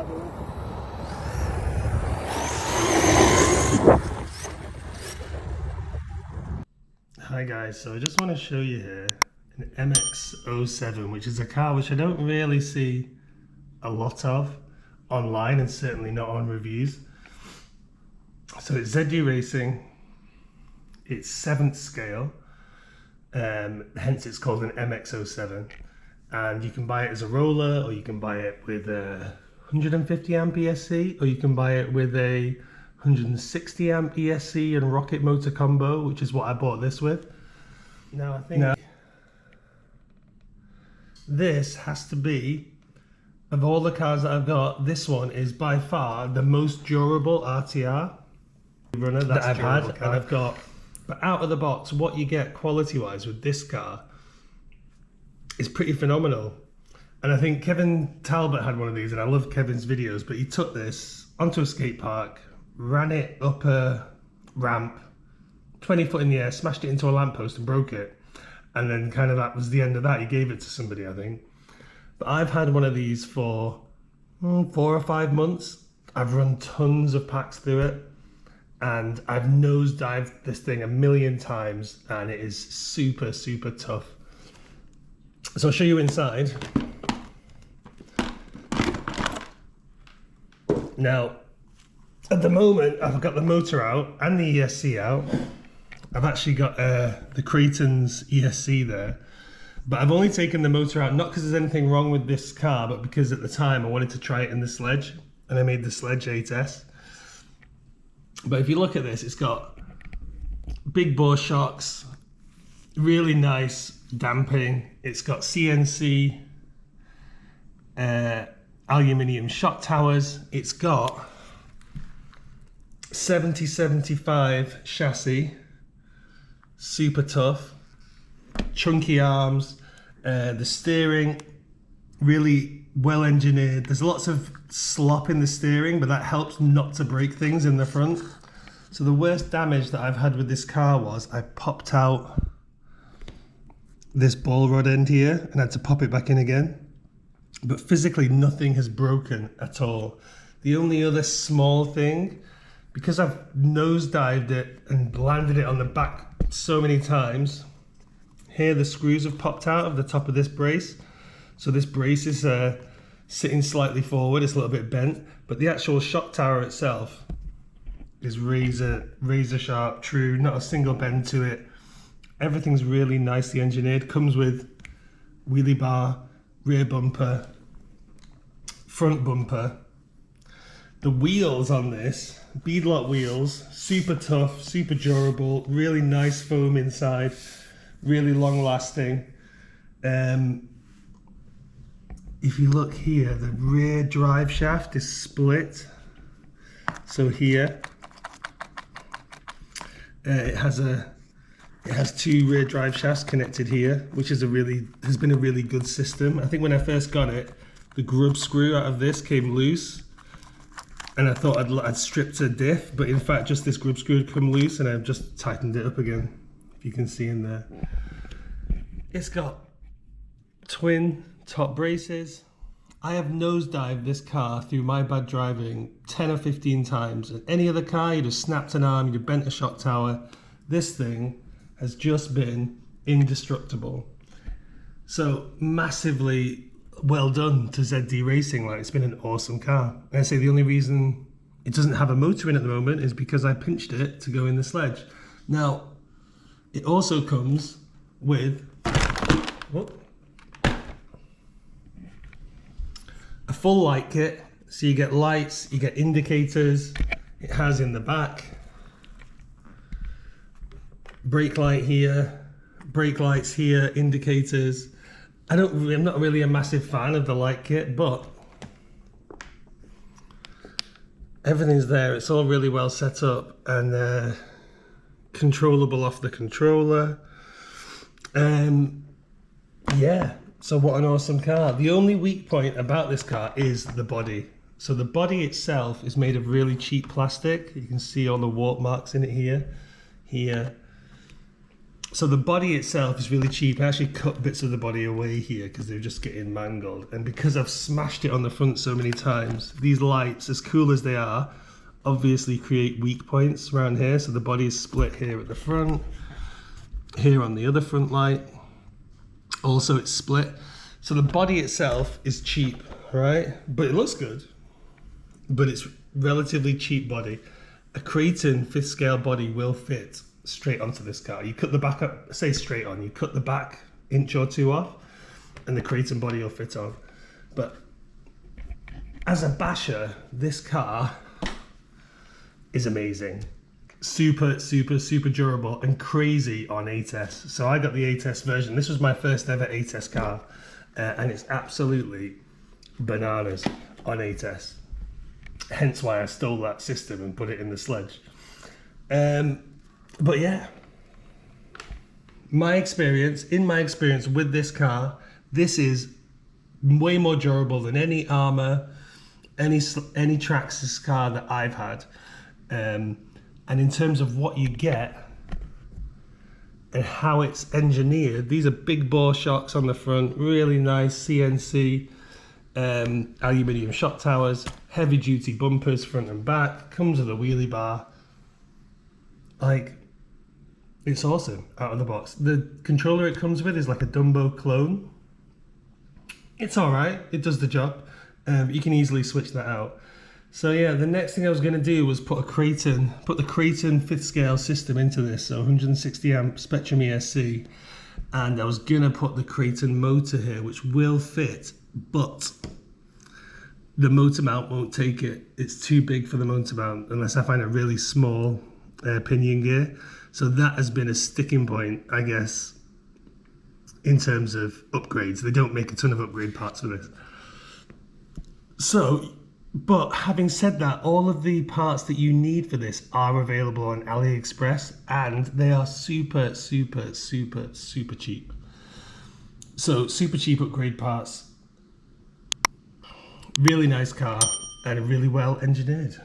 by the way. Hi guys, so I just want to show you here an MX-07, which is a car which I don't really see a lot of online and certainly not on reviews. So it's ZD Racing, it's 7th scale, hence it's called an MX-07, and you can buy it as a roller, or you can buy it with a 150 amp ESC, or you can buy it with a 160 amp ESC and rocket motor combo, which is what I bought this with. Now I think this has to be, of all the cars that I've got, this one is by far the most durable RTR runner that I've had, and I've got. But out of the box, what you get quality wise with this car is pretty phenomenal. And I think Kevin Talbot had one of these, and I love Kevin's videos, but he took this onto a skate park, ran it up a ramp 20 foot in the air, smashed it into a lamppost and broke it, and then kind of that was the end of that. He gave it to somebody, I think. But I've had one of these for 4 or 5 months. I've run tons of packs through it, and I've nosedived this thing 1,000,000 times, and it is super, super tough. So I'll show you inside. Now, at the moment, I've got the motor out and the ESC out. I've actually got the Creighton's ESC there, but I've only taken the motor out, not because there's anything wrong with this car, but because at the time I wanted to try it in the Sledge, and I made the Sledge 8S. But if you look at this, it's got big bore shocks, really nice damping. It's got CNC aluminium shock towers. It's got 70/75 chassis, super tough, chunky arms. The steering, really well engineered. There's lots of slop in the steering, but that helps not to break things in the front. So the worst damage that I've had with this car was I popped out this ball rod end here and had to pop it back in again. But physically nothing has broken at all. The only other small thing, because I've nosedived it and landed it on the back so many times, here the screws have popped out of the top of this brace. So this brace is sitting slightly forward, it's a little bit bent, but the actual shock tower itself is razor sharp, true, not a single bend to it. Everything's really nicely engineered. Comes with wheelie bar, rear bumper, front bumper. The wheels on this, beadlock wheels, super tough, super durable, really nice foam inside, really long lasting. If you look here, the rear drive shaft is split. So here, it has 2 rear drive shafts connected here, which has been a really good system. I think when I first got it, the grub screw out of this came loose, and I thought I'd stripped a diff, but in fact just this grub screw had come loose, and I've just tightened it up again, if you can see in there. It's got twin top braces. I have nosedived this car through my bad driving 10 or 15 times. And any other car, you'd have snapped an arm, you'd have bent a shock tower. This thing has just been indestructible. So massively well done to ZD Racing. Like, it's been an awesome car. And I say the only reason it doesn't have a motor in at the moment is because I pinched it to go in the Sledge. Now, it also comes with a full light kit. So you get lights, you get indicators. It has in the back brake light here, brake lights here, indicators. I'm not really a massive fan of the light kit, but everything's there. It's all really well set up and controllable off the controller. Yeah, so what an awesome car. The only weak point about this car is the body. So the body itself is made of really cheap plastic. You can see all the warp marks in it here. So the body itself is really cheap. I actually cut bits of the body away here because they're just getting mangled. And because I've smashed it on the front so many times, these lights, as cool as they are, obviously create weak points around here. So the body is split here at the front, here on the other front light. Also it's split. So the body itself is cheap, right? But it looks good. But it's relatively cheap body. A Creighton 5th scale body will fit straight onto this car. You cut the back up, say straight on, you cut the back inch or two off and the Creighton body will fit on. But as a basher, this car is amazing. Super, super, super durable and crazy on A-Test. So I got the A-Test version. This was my first ever A-Test car and it's absolutely bananas on A-Test. Hence why I stole that system and put it in the sledge. But yeah, in my experience with this car, this is way more durable than any Arrma, any Traxxas car that I've had. And in terms of what you get and how it's engineered, these are big bore shocks on the front, really nice CNC aluminium shock towers, heavy duty bumpers front and back, comes with a wheelie bar. Like, it's awesome out of the box. The controller it comes with is like a Dumbo clone. It's all right, it does the job. You can easily switch that out. So yeah, the next thing I was going to do was put the Creighton 5th scale system into this, so 160 amp Spectrum ESC, and I was going to put the Creighton motor here, which will fit, but the motor mount won't take it. It's too big for the motor mount unless I find a really small pinion gear. So that has been a sticking point, I guess, in terms of upgrades. They don't make a ton of upgrade parts for this. So, but having said that, all of the parts that you need for this are available on AliExpress and they are super, super, super, super cheap. So super cheap upgrade parts, really nice car and really well engineered.